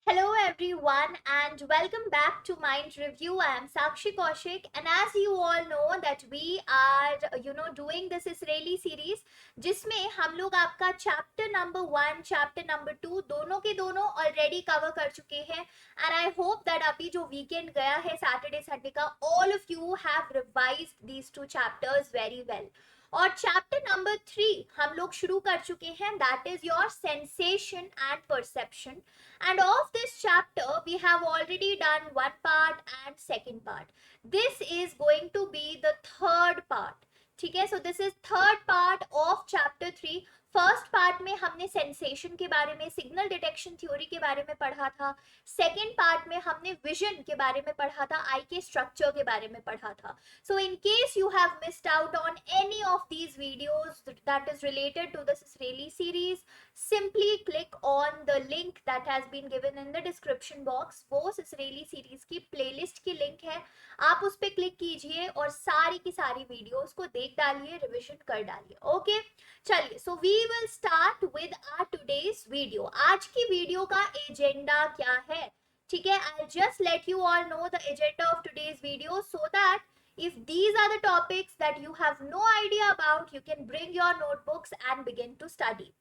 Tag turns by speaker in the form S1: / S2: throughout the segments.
S1: Hello everyone and welcome back to Mind Review. I am Sakshi Kaushik and as you all know that we are doing this Israeli series जिसमें हम लोग आपका chapter number 1 chapter number 2 दोनों के दोनों already cover कर चुके हैं एंड आई होप दैट अभी जो वीकेंड गया है सैटरडे संडे का all of you have revised these two chapters very well. और चैप्टर नंबर 3 हम लोग शुरू कर चुके हैं that is your sensation and perception. And of this chapter, we have already done one part and second part. This is going to be the third part. ठीक है, so this is third part of chapter 3. First part में हमने sensation के बारे में, signal detection theory के बारे में पढ़ा था. सेकेंड पार्ट में हमने विजन के बारे में पढ़ा था, आई के स्ट्रक्चर के बारे में पढ़ा था. So in case you have missed out on any of these videos that is related to this Israeli series, simply click on the link that has been given in the description box. वो Israeli series की playlist की link है, आप उस पर click कीजिए और सारी की सारी वीडियोस को देख डालिए, रिविजन कर डालिए. ओके चलिए, so we will start with our today's video. आज की वीडियो का एजेंडा क्या है? ठीक है, I just let you all know the agenda of today's video so that if these are the topics that you have no idea about, you can bring your notebooks and begin to study.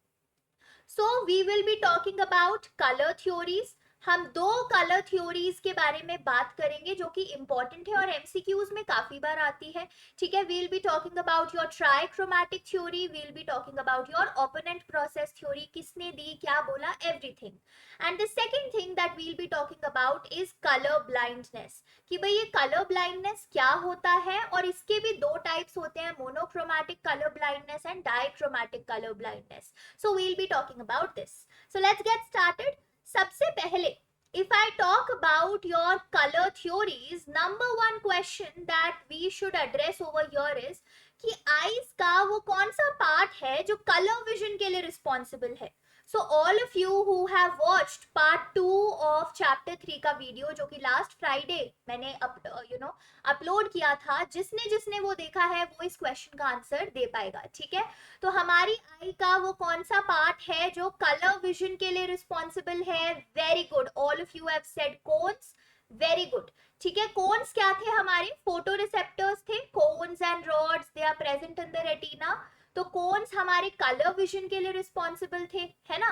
S1: So we will be talking about color theories. हम दो colour theories के बारे में बात करेंगे जो कि important है और एमसीक्यूज में काफी बार आती है. ठीक है, we'll be talking about your trichromatic theory, we'll be talking about your opponent process theory, किसने दी क्या बोला, everything. And the second thing that we'll be talking about is colour blindness. कि भाई ये कलर ब्लाइंडनेस क्या होता है, और इसके भी दो टाइप्स होते हैं, monochromatic colour blindness and dichromatic colour blindness. So we'll be talking about this. So let's get started. सबसे पहले if I talk about your color theories, number one question that we should address over here is कि eyes का वो कौन सा part है जो color vision के लिए responsible है. So all of you who have watched part 2 of chapter 3 का वीडियो जो कि last Friday मैंने अपलोड किया था, जिसने जिसने वो देखा है वो इस क्वेश्चन का आंसर दे पाएगा. ठीक है, तो हमारी आई का वो कौन सा पार्ट है जो कलर विजन के लिए रिस्पॉन्सिबल है? Very good, all of you have said cones. Very good. ठीक है, कोन्स क्या थे? हमारे फोटो रिसेप्टर्स थे. Cones and rods they are present in the retina. तो कोन्स हमारे कलर विजन के लिए रिस्पॉन्सिबल थे, है ना.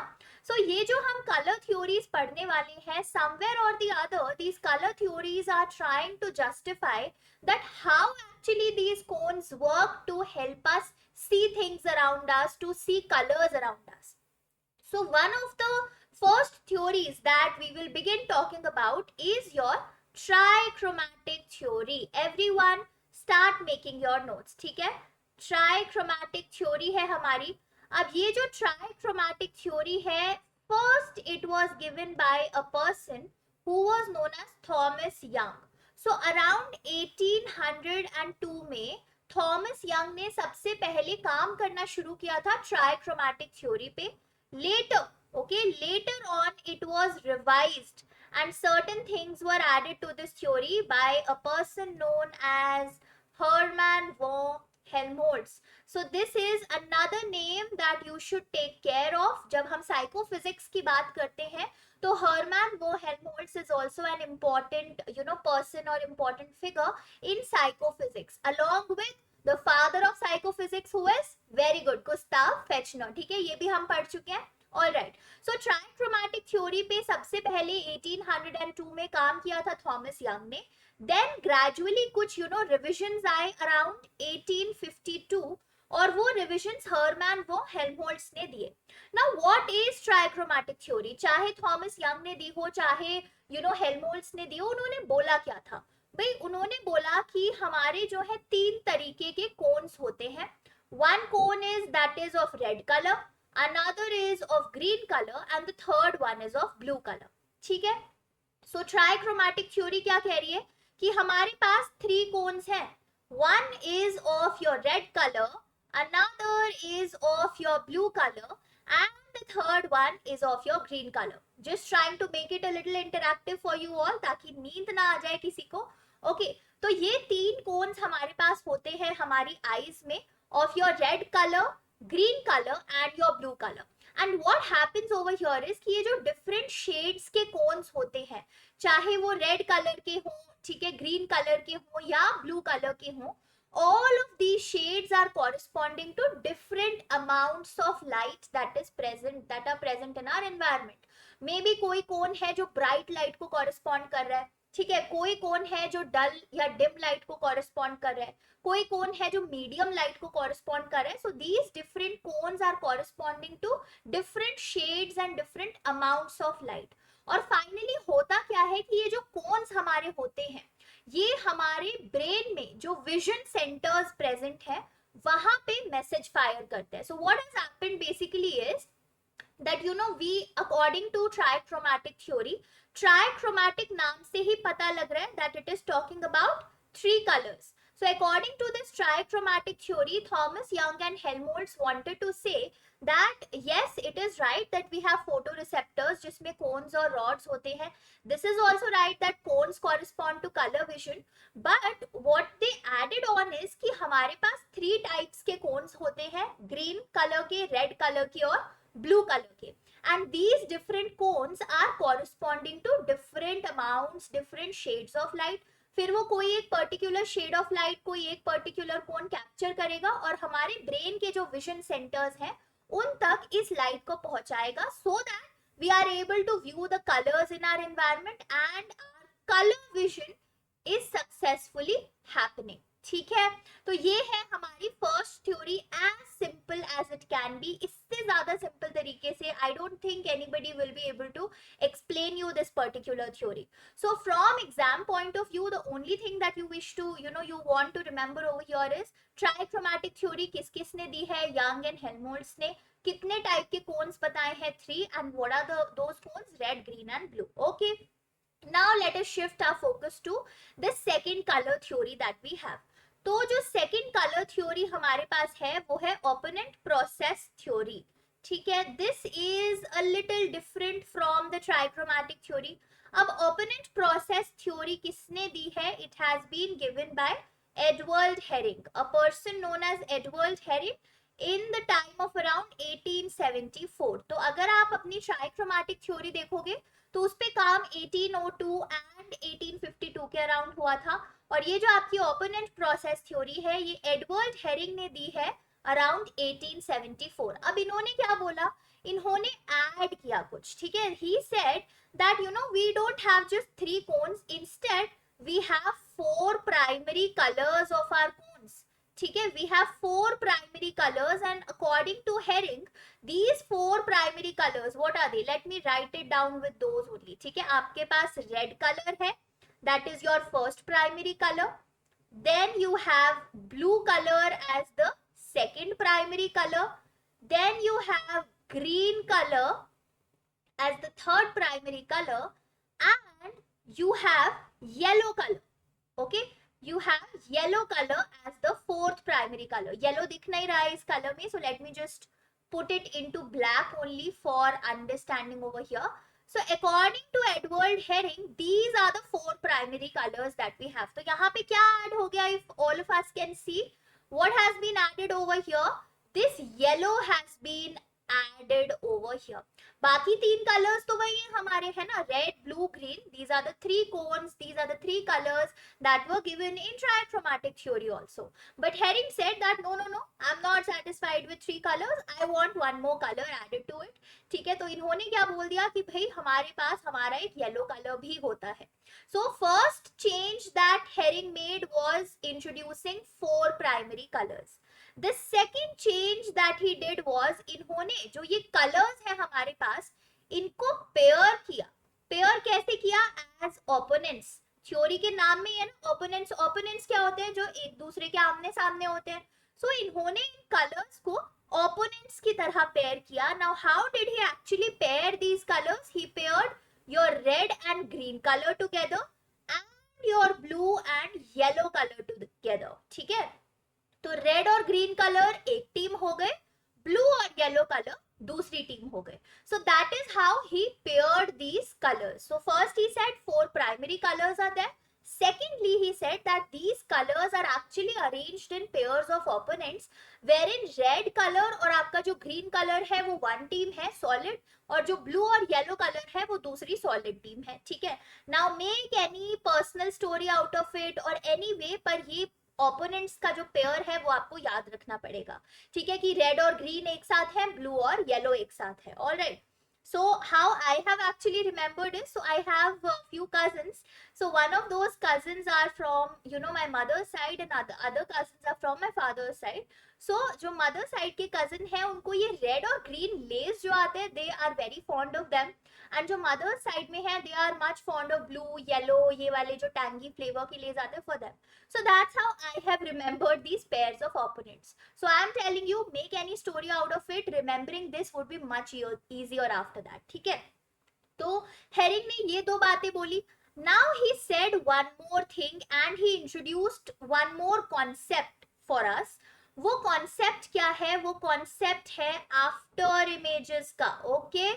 S1: सो ये जो हम कलर थ्योरीज पढ़ने वाले हैं, समवेयर और the other these colour theories are trying to justify that how actually these cones work to help us see things around us, to see colors around us. So one of the first theories that we will begin talking about is your trichromatic theory. Everyone start making your notes. ठीक है, ट्राइक्रोमैटिक theory है हमारी. अब ये जो trichromatic theory है, first it was given by a person who was known as Thomas Young. So around 1802 में Thomas Young ने सबसे पहले काम करना शुरू किया था ट्राइक्रोमैटिक थ्योरी पे. Letter on it was revised and certain things were added to this theory by a person known as Hermann von Helmholtz. So this is another name that you should take care of. जब हम psychophysics की बात करते हैं तो Hermann von Helmholtz is also an important person or important figure in psychophysics, along with the father of psychophysics who is very good, Gustav Fechner. ठीक है, ये भी हम पढ़ चुके हैं. ऑलराइट, सो ट्राइक्रोमैटिक थ्योरी पे सबसे पहले 1802 में काम किया था थॉमस यंग ने. देन ग्रेजुअली कुछ रिविजन्स आए अराउंड 1852 और वो रिविजन्स हर्मैन वो हेल्महोल्ट्ज ने दिए. Now what is trichromatic theory? चाहे थॉमस यंग ने दी हो, चाहे हेल्महोल्ट्ज ने दी हो, उन्होंने बोला क्या था? भाई उन्होंने बोला कि हमारे जो है तीन तरीके के कोन्स होते हैं. One cone is that is of red colour, another is of green color and the third one is of blue color. ठीक है, so trichromatic theory क्या कह रही है कि हमारे पास three cones हैं. One is of your red color, another is of your blue color and the third one is of your green color. Just trying to make it a little interactive for you all ताकि नींद ना आ जाए किसी को. Okay, तो ये तीन cons हमारे पास होते हैं हमारी आईज में, of your red color, green color and your blue color. And what happens over here is कि ये जो डिफरेंट शेड्स के कोन्स होते हैं, चाहे वो रेड कलर के हो, ठीक है, ग्रीन कलर के हो या ब्लू कलर के हो, all of these shades are corresponding to different amounts of light that are present in our environment. Maybe कोई कोन है जो ब्राइट लाइट को कॉरेस्पॉन्ड कर रहा है, ठीक है, कोई कोन है जो डल या डिम लाइट को कॉरेस्पॉन्ड कर रहा है, कोई कोन है जो मीडियम लाइट को कॉरेस्पॉन्ड कर रहा है. So these different cones are corresponding to different shades and different amounts of light. और फाइनली होता क्या है कि ये जो कोन्स हमारे होते हैं, ये हमारे ब्रेन में जो विजन सेंटर्स प्रेजेंट है वहां पे मैसेज फायर करते हैं. So what has happened basically is that we according to trichromatic theory, trichromatic नाम से ही पता लग रहा है that it is talking about three colors. So according to this trichromatic theory, Thomas Young and Helmholtz wanted to say that yes, it is right that we have photoreceptors जिसमें cones और rods होते हैं. This is also right that cones correspond to color vision. But what they added on is कि हमारे पास three types के cones होते हैं, green color के, red color के और blue color के. And these different cones are corresponding to different amounts, different shades of light. फिर वो कोई एक पर्टिकुलर शेड ऑफ लाइट, कोई एक पर्टिकुलर कोन कैप्चर करेगा और हमारे ब्रेन के जो विजन सेंटर्स हैं उन तक इस लाइट को पहुंचाएगा, so that we are able to view the colours in our environment and our colour vision is successfully happening. ठीक है, तो ये है हमारी first theory, as simple as it can be. इससे ज्यादा सिंपल तरीके से I don't think anybody will be able to explain you this particular theory. So from exam point of view, the only thing that you wish to, you want to remember over here is trichromatic theory किस किस ने दी है, Young and Helmholtz ने. कितने type के cons बताए हैं, 3, and what are those cones, red, green and blue. Okay, now let us shift our focus to the second color theory that we have. तो जो सेकेंड कलर थ्योरी हमारे पास है वो है ओपोनेंट प्रोसेस थ्योरी. ठीक है, this is a little different from the trichromatic theory. अब opponent process theory किसने दी है? It has been given by Edward Hering, a person known as Edward Hering in the time of around 1874. तो अगर आप अपनी ट्राइक्रोमैटिक थ्योरी देखोगे तो उस पे काम 1802 एंड 1852 के अराउंड हुआ था. और ये जो आपकी ओपोनेंट प्रोसेस थ्योरी है ये एडवर्ड हेरिंग ने दी है अराउंड 1874. अब इन्होंने क्या बोला, इन्होंने ऐड किया कुछ. ठीक है, he said that we don't have just 3 cones, instead we have 4 primary colours of our cones. ठीक है, we have 4 primary colours and according to Hering these 4 primary colors, what are they? Let me write it down with those only. ठीक है, आपके पास red color है, that is your first primary color. Then you have blue color as the second primary color. Then you have green color as the third primary color, and you have yellow color. Okay, you have yellow color as the fourth primary color. Yellow दिख नहीं रहा है इस color में, so let me just put it into black only for understanding over here. So according to Edward Herring, these are the 4 primary colors that we have. तो यहाँ पे क्या add हो गया? If all of us can see, what has been added over here? This yellow has been added over here. बाकी 3 colors तो वही है हमारे, है ना, red, blue, green. These are the 3 cones. These are the 3 colors that were given in trichromatic theory also. But Herring said that no, I'm not satisfied with 3 colors. I want one more color added to it. ठीक है, तो इन्होंने क्या बोल दिया कि भाई हमारे पास हमारा एक yellow color भी होता है. So first change that Herring made was introducing 4 primary colors. The second change that he did was इन्होंने जो ये colors है हमारे पास इनको pair किया. pair कैसे किया? As opponents. थ्योरी के नाम में है ना opponents. opponents क्या होते हैं? जो एक दूसरे के आमने सामने होते हैं. So इन्होंने इन colors को opponents की तरह pair किया. Now how did he actually pair these colors? He paired your red and green color together and your blue and yellow color together. ठीक है, तो रेड और ग्रीन कलर एक टीम हो गए, ब्लू और येलो कलर दूसरी टीम हो गए. So that is how he paired these colours. So first he said 4 primary colours are there, Secondly, he said that these colors are actually arranged in pairs of opponents, wherein red color और आपका जो green color है वो one team है solid, और जो blue और yellow color है वो दूसरी solid team है, ठीक है. Now make any personal story out of it or any way, पर ये opponents का जो pair है वो आपको याद रखना पड़ेगा, ठीक है, कि red और green एक साथ है, blue और yellow एक साथ है. All right. So how I have actually remembered is, so I have a few cousins. So one of those cousins are from, you know, my mother's side, and other cousins are from my father's side. So जो mother side के cousin है उनको ये red और green lace जो आते हैं, they are very fond of them. And जो mother side में है, they are much fond of blue, yellow, ये वाले जो tangy flavor के lace आते हैं for them. So that's how I have remembered these pairs of opponents. So I am telling you, make any story out of it. Remembering this would be much easier after that. ठीक है. तो herring ने ये दो बातें बोली. Now he said one more thing and he introduced one more concept for us. वो concept क्या है? वो concept है after images का. Okay.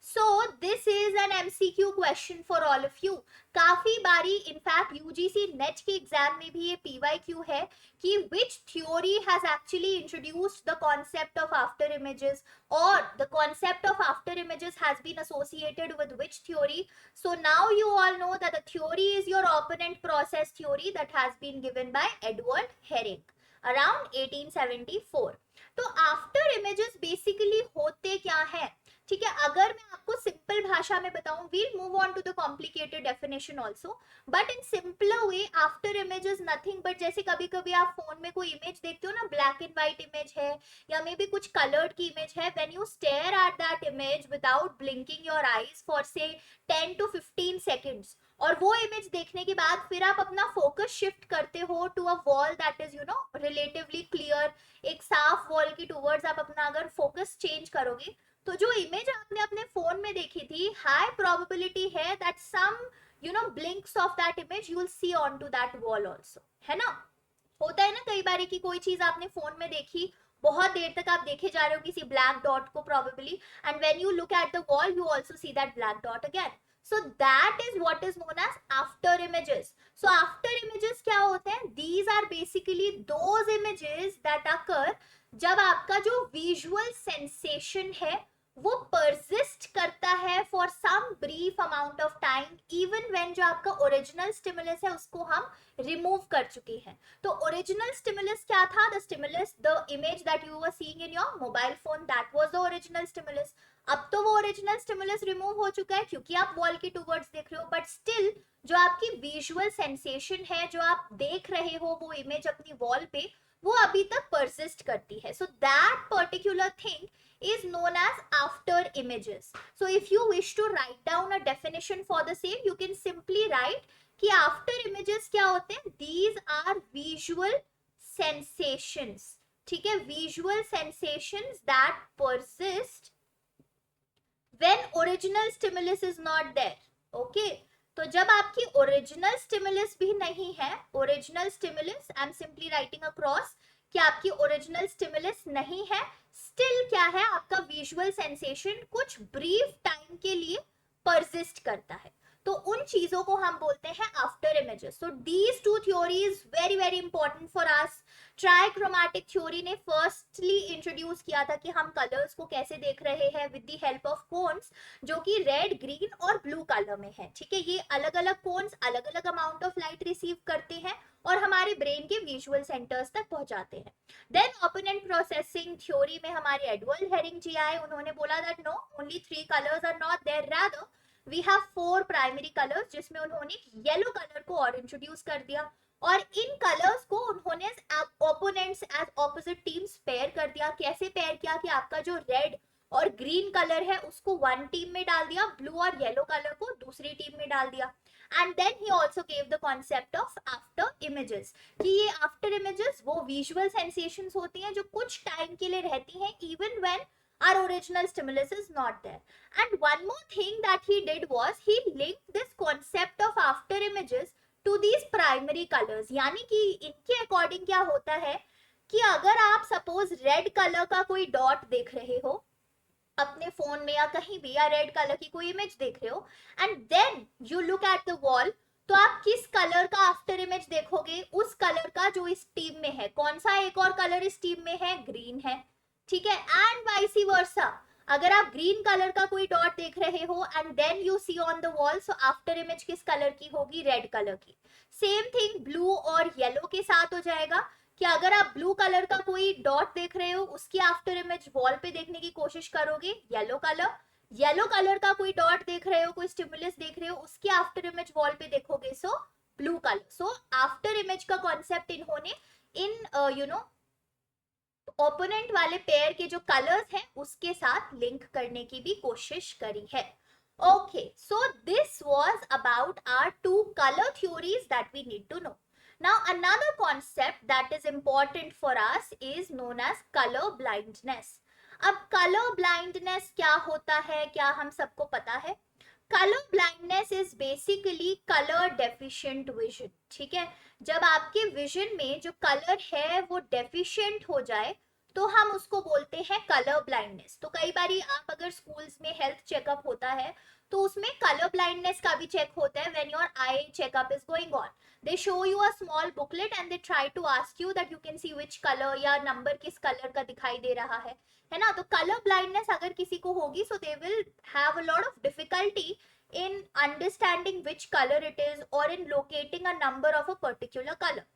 S1: So this is an MCQ question for all of you. काफी बारी इनफैक्ट UGC नेट के exam में भी ये PYQ है कि which theory has actually introduced the concept of after images, or the concept of after images has been associated with which theory. So now you all know that the theory is your opponent process theory that has been given by Edward Herring around 1874. तो after images basically होते क्या है, ठीक है. अगर मैं आपको simple भाषा में बताऊं, we'll move on to the complicated definition also, but in simpler way, after image is nothing but, जैसे कभी कभी आप फोन में कोई इमेज देखते हो ना, ब्लैक एंड व्हाइट इमेज है या मे बी कुछ कलर्ड की इमेज है, when you stare at that image without blinking your eyes for say 10 to 15 seconds, और वो इमेज देखने के बाद फिर आप अपना फोकस शिफ्ट करते हो to a wall that is, you know, relatively clear, एक साफ वॉल की टूवर्ड्स आप अपना अगर फोकस चेंज करोगे, तो जो इमेज आपने अपने फोन में देखी थी, हाई प्रोबेबिलिटी है that some, you know, blinks of that image you will see on to that wall also, है ना. होता है ना कई बार कि कोई चीज आपने फोन में देखी, बहुत देर तक आप देखे जा रहे हो किसी ब्लैक डॉट को probably, and when you look at the wall you also see that black dot again. So that is what is known as after images. So after images क्या होते हैं? These are basically those images that occur जब आपका जो visual sensation है वो persist करता है for some brief amount of time, even when जो आपका original stimulus है उसको हम remove कर चुके हैं. तो original stimulus क्या था? The stimulus, the image that you were seeing in your mobile phone, that was the original stimulus. अब तो वो ओरिजिनल स्टिमुलस रिमूव हो चुका है क्योंकि आप वॉल की टूवर्ड्स देख रहे हो, बट स्टिल जो आपकी विजुअल सेंसेशन है, जो आप देख रहे हो वो इमेज अपनी वॉल पे, वो अभी तक परसिस्ट करती है. So that particular thing is known as after images. So if you wish to write down a definition for the same, you can simply write कि after images क्या होते हैं? These are visual sensations. ठीक है, visual sensations that persist when original stimulus is not there. Okay, तो जब आपकी original stimulus भी नहीं है, original stimulus, I am simply writing across कि आपकी ओरिजिनल स्टिमुलस नहीं है, स्टिल क्या है, आपका विजुअल सेंसेशन कुछ ब्रीफ टाइम के लिए परसिस्ट करता है, तो उन चीजों को हम बोलते हैं after images. So these two theories very very important for us. Trichromatic theory ने फर्स्टली इंट्रोड्यूस किया था कि हम कलर्स को कैसे देख रहे हैं with the help of cones, जो कि रेड, ग्रीन और ब्लू कलर में है. ठीक है, ये अलग अलग कोन्स अलग अलग अमाउंट ऑफ लाइट रिसीव करते हैं और हमारे ब्रेन के विजुअल सेंटर्स तक पहुंचाते हैं. देन ओपोनेंट प्रोसेसिंग थ्योरी में हमारे एडवर्ड हेरिंग जी आए. उन्होंने बोला that no, only 3 colours are not there, rather we have 4 primary colours, जिसमें उन्होंने येलो कलर को और इंट्रोड्यूस कर दिया, और इन कलर्स को उन्होंने opponents as opposite teams pair कर दिया. कैसे पेयर किया कि आपका जो रेड और ग्रीन कलर है उसको वन टीम में डाल दिया, ब्लू और येलो कलर को दूसरी टीम में डाल दिया. And then he also gave the concept of after images, कि ये आफ्टर इमेजेस वो विजुअल सेंसेशंस होती हैं जो कुछ टाइम के लिए रहती हैं, even when our original stimulus is not there. And one more thing that he did was he linked this concept of after images to these primary colors. यानी कि इनके अकॉर्डिंग क्या होता है कि अगर आप सपोज रेड कलर का कोई डॉट देख रहे हो अपने फोन में या कहीं भी, या रेड कलर की कोई इमेज देख रहे हो, and then you look at the wall, तो आप किस कलर का आफ्टर इमेज देखोगे? उस कलर का जो इस टीम में है। कौन सा एक और कलर इस टीम में है? ग्रीन है, ठीक है। एंड वाइसी वर्सा, अगर आप ग्रीन कलर का कोई डॉट देख रहे हो and then you see on the wall, so after image किस कलर की होगी? रेड कलर की। सेम थिंग ब्लू और येलो के साथ हो जाएगा कि अगर आप ब्लू कलर का कोई डॉट देख रहे हो, उसकी आफ्टर इमेज वॉल पे देखने की कोशिश करोगे, येलो कलर। येलो कलर का कोई डॉट देख रहे हो, कोई स्टिमुलस देख रहे हो, उसकी आफ्टर इमेज वॉल पे देखोगे, सो ब्लू कलर। सो आफ्टर इमेज का कॉन्सेप्ट इन्होंने इन ओपोनेंट वाले पेयर के जो कलर्स हैं उसके साथ लिंक करने की भी कोशिश करी है। Okay, so this was about our two colour theories that we need to know. Now another concept that is important for us is known as color blindness. अब color blindness क्या होता है, क्या हम सबको पता है? Color blindness is basically color deficient vision. ठीक है, जब आपके विजन में जो कलर है वो डेफिशिएंट हो जाए तो हम उसको बोलते हैं कलर ब्लाइंडनेस. तो कई बार आप अगर स्कूल्स में हेल्थ चेकअप होता है तो उसमें कलर ब्लाइंडनेस का भी चेक होता है. When your eye checkup is going on, they show you a small booklet and they try to ask you that you can see which colour, या नंबर किस कलर का दिखाई दे रहा है ना. तो कलर ब्लाइंडनेस अगर किसी को होगी, so they will have a lot of difficulty in understanding which color it is or in locating a number of a particular color.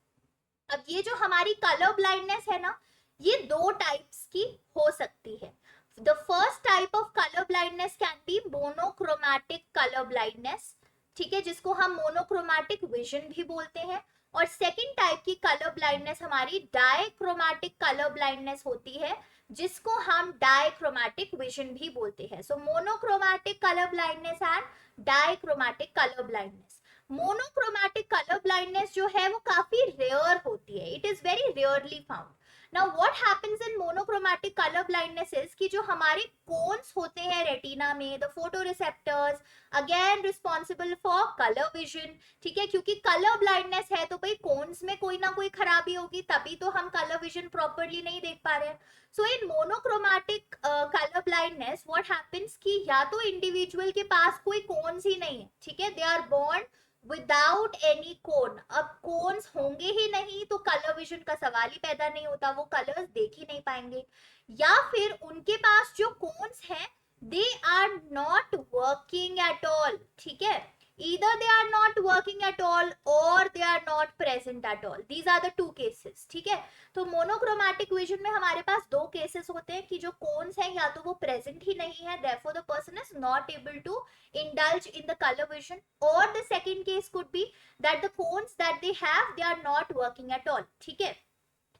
S1: अब ये जो हमारी कलर ब्लाइंडनेस है ना, ये दो टाइप्स की हो सकती है. The first type of colour blindness can be monochromatic colour blindness, ठीक है, जिसको हम मोनोक्रोमैटिक विजन भी बोलते हैं. और सेकंड टाइप की कलर ब्लाइंडनेस हमारी डायक्रोमैटिक कलर ब्लाइंडनेस होती है, जिसको हम डायक्रोमैटिक विजन भी बोलते हैं. So monochromatic colour blindness and dichromatic colour blindness. Monochromatic colour blindness जो है वो काफी रेयर होती है. It is very rarely found. Now what happens in monochromatic color blindness is कि जो हमारे कोन्स होते हैं रेटिना में, the photoreceptors again responsible for color vision, ठीक है, क्योंकि कलर ब्लाइंडनेस है तो भाई कोन्स में कोई ना कोई खराबी होगी, तभी तो हम कलर विजन प्रॉपरली नहीं देख पा रहे हैं. So in monochromatic colour blindness what happens कि या तो इंडिविजुअल के पास कोई कोन्स ही नहीं है, ठीक है, they are born without any cone. अब कोन्स होंगे ही नहीं तो कलर विजन का सवाल ही पैदा नहीं होता, वो कलर्स देख ही नहीं पाएंगे. या फिर उनके पास जो कोन्स हैं they are not working at all, ठीक है, either they are not working at all or they are not present at all. These are the two cases, ठीक है. तो मोनोक्रोमैटिक विजन में हमारे पास दो केसेस होते हैं कि जो कोन्स हैं या तो वो प्रेजेंट ही नहीं है, therefore the person is not able to indulge in the color vision, or the second case could be that the cones that they have they are not working at all, ठीक है.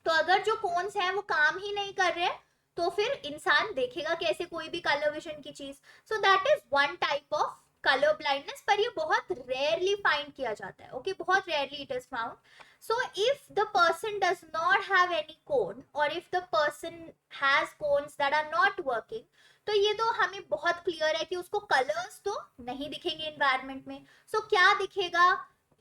S1: तो अगर जो cones हैं वो काम ही नहीं कर रहे तो फिर इंसान देखेगा कैसे कोई भी कलर विजन की चीज. सो that is one type of colour blindness, पर ये बहुत रेयरली फाइंड किया जाता है. ओके, बहुत rarely it is found. So if the person does not have any cone और if the person has cones that are not working, तो ये तो हमें बहुत क्लियर है कि उसको कलर्स तो नहीं दिखेंगे एनवायरनमेंट में. सो क्या दिखेगा?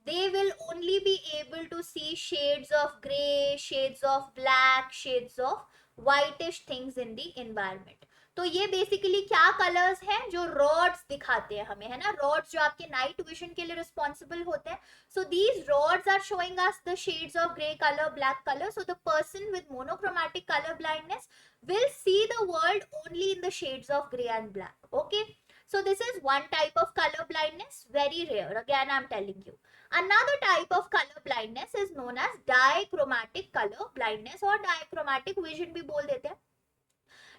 S1: they will only be able to see shades of gray, shades of black, shades of whitish things in the environment. तो ये बेसिकली क्या कलर्स हैं? जो रॉड्स दिखाते हैं हमें, है ना, रॉड्स जो आपके नाइट विजन के लिए रिस्पॉन्सिबल होते हैं. So these rods are showing us the shades of grey colour, black colour. So the person with monochromatic colour blindness will see the world only in the shades of gray and black. Okay, so this is one type of color blindness, very rare, again I'm telling you. Another type of color blindness is known as dichromatic color blindness or dichromatic vision भी बोल देते हैं.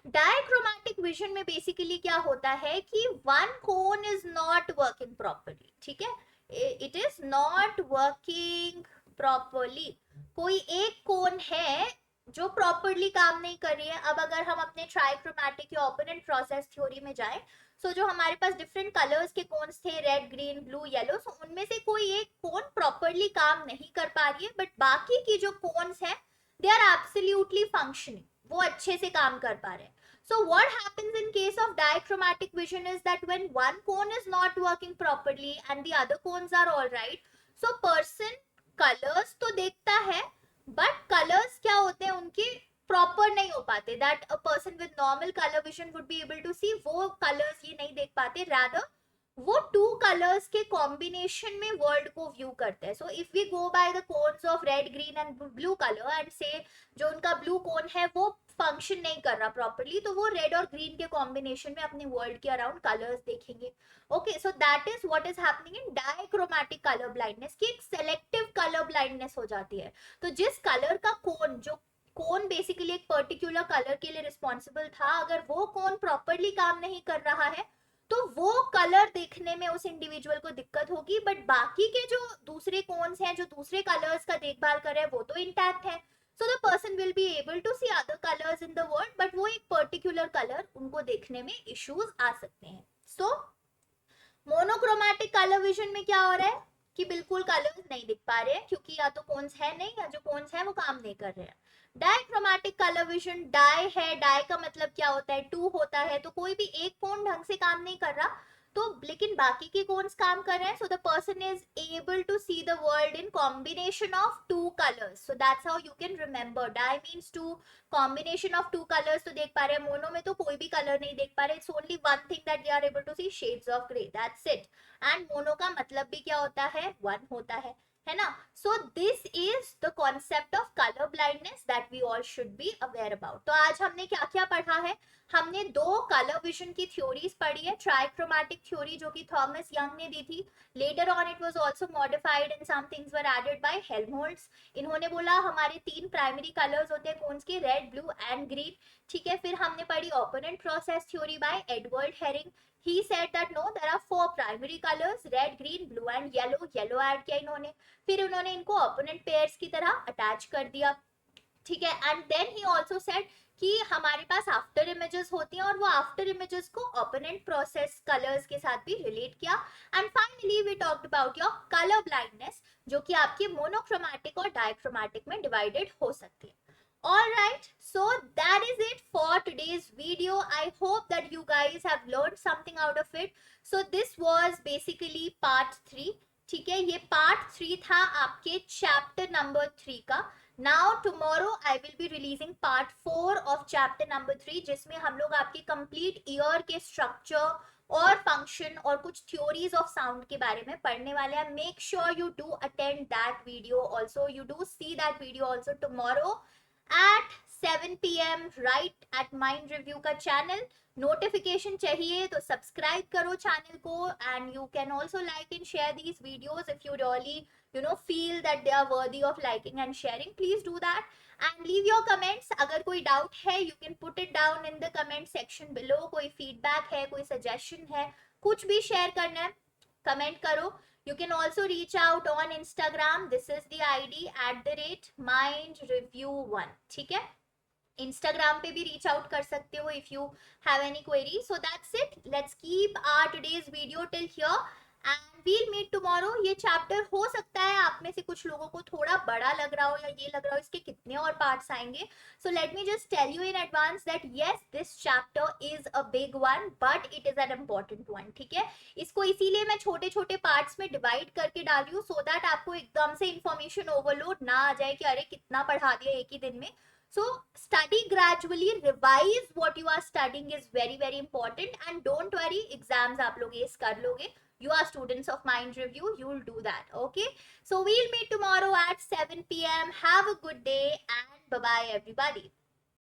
S1: डायक्रोमैटिक vision में basically क्या होता है कि one cone is not working properly, ठीक है, it is not working properly. कोई एक कोन है जो प्रॉपरली काम नहीं कर रही है. अब अगर हम अपने ट्राइक्रोमैटिक या ओपोनेंट प्रोसेस थ्योरी में जाएं, सो जो हमारे पास डिफरेंट कलर्स के कोन्स थे, रेड, ग्रीन, ब्लू, येलो, सो उनमें से कोई एक कोन प्रॉपरली काम नहीं कर पा रही है, बट बाकी की जो कोन्स हैं दे आर एब्सोल्युटली फंक्शनिंग, वो अच्छे से काम कर पा रहे हैं. So what happens in case of dichromatic vision is that when one cone is not working properly and the other cones are all right, so person colors तो देखता है but colors क्या होते हैं उनके proper नहीं हो पाते. That a person with normal color vision would be able to see, वो colors ये नहीं देख पाते. Rather वो टू कलर्स के कॉम्बिनेशन में वर्ल्ड को व्यू करते हैं. So if we go by the cones of red green and blue colour and से जो उनका ब्लू कोन है वो फंक्शन नहीं कर रहा प्रॉपरली, तो वो रेड और ग्रीन के कॉम्बिनेशन में अपने वर्ल्ड के अराउंड कलर्स देखेंगे. Okay, so that is what is happening in dichromatic colour blindness, की एक सेलेक्टिव कलर ब्लाइंडनेस हो जाती है. तो जिस कलर का कोन, जो कोन बेसिकली एक पर्टिकुलर कलर के लिए रिस्पॉन्सिबल था, अगर वो कोन प्रॉपरली काम नहीं कर रहा है तो वो कलर देखने में उस इंडिविजुअल को दिक्कत होगी. बट बाकी के जो दूसरे कोन्स हैं, जो दूसरे कलर्स का देखभाल कर रहे हैं, वो तो इंटैक्ट है. So the person will be able to see other colours in the world, but वो एक पर्टिकुलर कलर उनको देखने में इश्यूज आ सकते हैं. सो मोनोक्रोमैटिक कलर विजन में क्या हो रहा है कि बिल्कुल कलर्स नहीं दिख पा रहे हैं, क्योंकि या तो कोन्स है नहीं, या जो कोन्स है वो काम नहीं कर रहे हैं. डायक्रोमैटिक कलर विजन, डाई है, डाई का मतलब क्या होता है, टू होता है, तो कोई भी एक कोन ढंग से काम नहीं कर रहा, तो लेकिन बाकी के कोन्स काम कर रहे हैं. So the person is able to see the world in combination of two colours. So that's how you can remember. Di means two, combination of two colours तो देख पा रहे हैं. मोनो में तो कोई भी कलर नहीं देख पा रहे. It's only one thing that they are able to see, shades of grey, that's it. And mono का मतलब भी क्या होता है, वन होता है ना. So this is the concept of colour blindness that we all should be aware about. तो आज हमने क्या क्या पढ़ा है, हमने दो कलर विजन की थ्योरीज पढ़ी है. ट्राइक्रोमैटिक थ्योरी जो कि थॉमस यंग ने दी थी, later on it was also modified and some things were added by Helmholtz. इन्होंने बोला हमारे तीन प्राइमरी कलर्स होते हैं कोन्स के, रेड, ब्लू एंड ग्रीन. ठीक है, फिर हमने पढ़ी opponent process theory by Edward herring. He said that no, there are four primary colors, red, green, blue and yellow. Yellow add किया इन्होंने. फिर उन्होंने इनको opponent pairs की तरह अटैच कर दिया. ठीक है, and then he also said कि हमारे पास आफ्टर इमेजेस होती हैं, और वो आफ्टर इमेजेस को ओपोनेंट प्रोसेस कलर्स के साथ भी रिलेट किया. And finally we talked about your colour blindness, जो कि आपकी मोनोक्रोमैटिक और डायक्रोमैटिक में डिवाइडेड हो सकती है. Alright, so that is it for today's video. I hope that you guys have learned something out of it. So this was basically part 3. ठीक है, ये part 3 था आपके chapter number 3 का. Now tomorrow I will be releasing part 4 of chapter number 3, जिसमें हम लोग आपके complete ear के structure और फंक्शन और कुछ थ्योरीज ऑफ साउंड के बारे में पढ़ने वाले हैं. Make sure you do attend that video also, you do see that video also tomorrow at 7 PM right at Mind Review का चैनल. नोटिफिकेशन चाहिए तो सब्सक्राइब करो चैनल को, and you can also like and share these videos if you really feel that they are worthy of liking and sharing. Please do that and leave your comments. अगर कोई doubt है you can put it down in the comment section below. कोई feedback है, कोई suggestion है, कुछ भी share करना है, कमेंट करो. You can also reach out on Instagram. This is the ID @mindreview1. ठीक है, इंस्टाग्राम पे भी रीच आउट कर सकते हो if you have any query. So that's it. Let's keep our today's video till here and we'll meet tomorrow. ये chapter हो सकता है आप में से कुछ लोगों को थोड़ा बड़ा लग रहा हो, या ये लग रहा हो इसके कितने और पार्ट्स आएंगे. So let me just tell you in advance that yes, this chapter is a big one but it is an important one. ठीक है, इसको इसीलिए मैं छोटे छोटे पार्ट्स में डिवाइड करके डाल रही हूँ, सो दैट आपको एकदम से इंफॉर्मेशन ओवरलोड ना आ जाए कि अरे कितना पढ़ा दिया एक ही दिन में. So study gradually, revise what you are studying is very very important, and don't worry, exams आप लोग ace कर लोगे. You are students of Mind Review, you will do that. Okay, so we'll meet tomorrow at 7 PM. Have a good day and bye bye everybody.